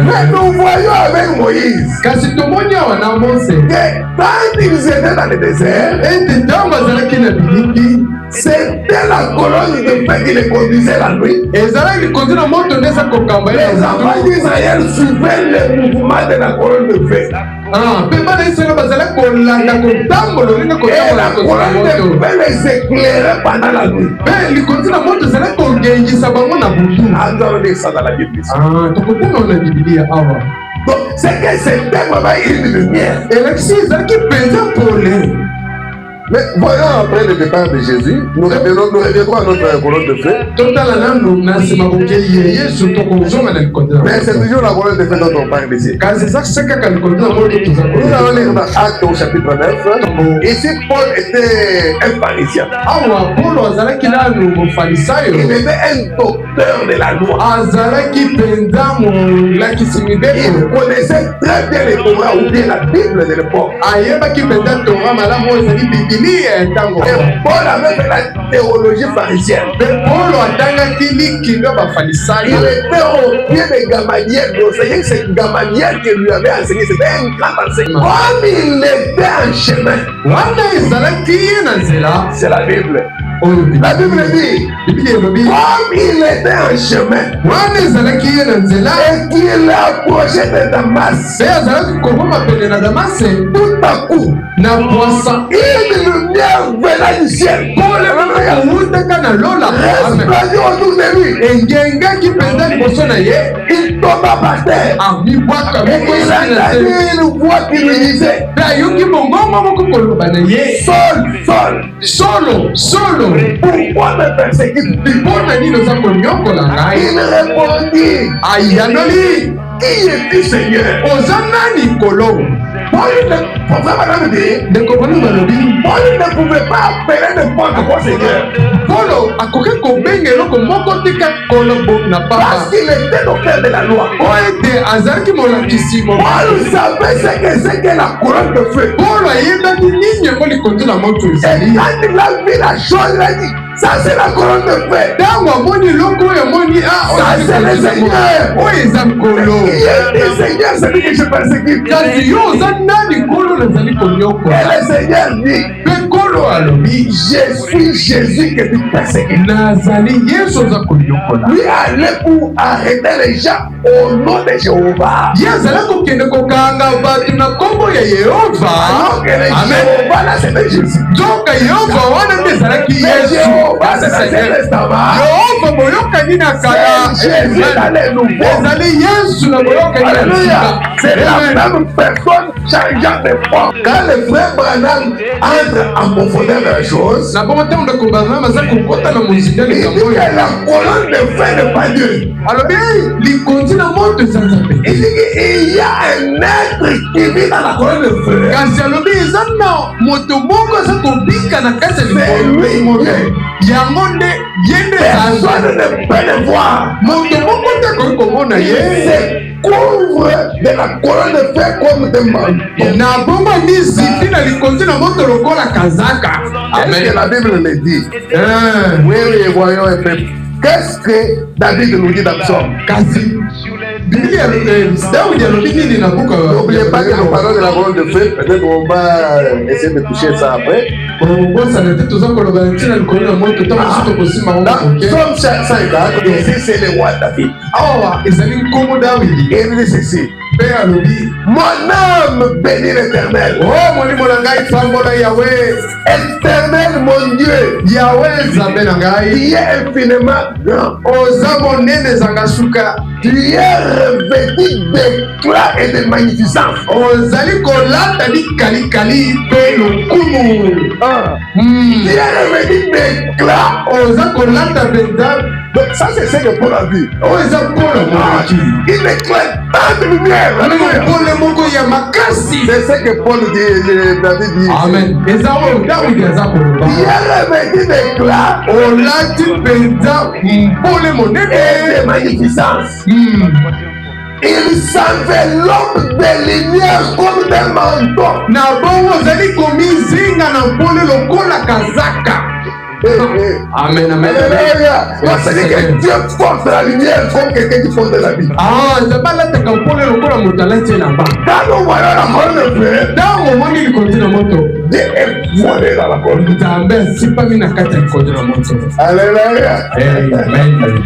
Mais nous voyons avec Moïse que quand ils étaient dans le désert, c'était la colonne de feu qui les conduisait la nuit. Les enfants d'Israël suivaient le mouvement de la colonne de feu. Et la colonne de feu les éclairait pendant la nuit. Ça dans la Bible. Donc, c'est que c'était vraiment une lumière. Mais voyons après le départ de Jésus, nous reviendrons à notre colonne de feu. Mais c'est toujours la colonne de feu dont on parle ici. Nous allons lire dans Actes au chapitre 9. Ici, Paul était un pharisien. Il était un docteur de la loi. Il connaissait très bien les Torah ou bien la Bible de l'époque. Et Paul avait fait la théologie pharisienne. Il était au pied de Gamaliel. C'est Gamaliel qui lui avait enseigné. C'était un grand enseignant. Comme il était en chemin, c'est la Bible. La Bible dit, comme il était en chemin et qu'il approchait de Damas, tout à coup, une lumière venant du ciel resplendit autour de lui. Il tomba par terre et il entendit une voix qui lui disait, Saul, Saul, pourquoi me persécutes-tu? Il répondit, qui es-tu, Seigneur? Paul ne pouvait pas appeler n'importe quoi Seigneur. Parce qu'il était docteur de la loi. Paul savait ce que la couronne de feu. Et quand il a vu la chose, il a dit, ça c'est la couronne de feu. Ça c'est le Seigneur. Qui est le Seigneur, celui que je persécute? Et le Seigneur dit, je suis Jésus que tu persécutes. Lui allait pour arrêter les gens au nom de Jéhovah. Alors que le Jéhovah là c'était Jésus. Mais Jéhovah c'est l'Ancien Testament. C'est Jésus dans les Nouveaux. Alléluia. C'est la même personne changeant de forme. Quand le frère Branham entre en profondeur de la chose, il dit que la colonne de feu n'est pas Dieu. Il dit qu'il y a un être qui vit dans la colonne de feu. C'est lui. Personne ne peut le voir. Il se couvre de la colonne de feu comme de manteau. Est-ce que la Bible le dit? Oui, voyons un peu. Qu'est-ce que David nous dit dans le psaume? N'oubliez pas que nous parlons de la colonne de feu. Peut-être qu'on va essayer de toucher ça après. Psaume 104, ici c'est le roi David. Et il dit ceci. Mon âme bénit l'Éternel. Éternel mon Dieu, tu es infiniment grand. Tu es revêtu d'éclat et de magnificence. Tu es revêtu d'éclat. Donc ça c'est ce que Paul a vu. Il éclaire tant de lumière. C'est ce que Paul dit, David dit. Amen. Tu es revêtu d'éclat et de magnificence. Il s'enveloppe de lumière comme des manteaux. Amen, amen. C'est-à-dire que Dieu porte la lumière comme quelqu'un qui porte la vie. mutalete na ba. Dans voilà la colonne de feu. Dans mon monde il continue moto. Dieu est voilé dans la colonne. Nzambe sipa mina kati ya kolonne moto. Alléluia. Amen.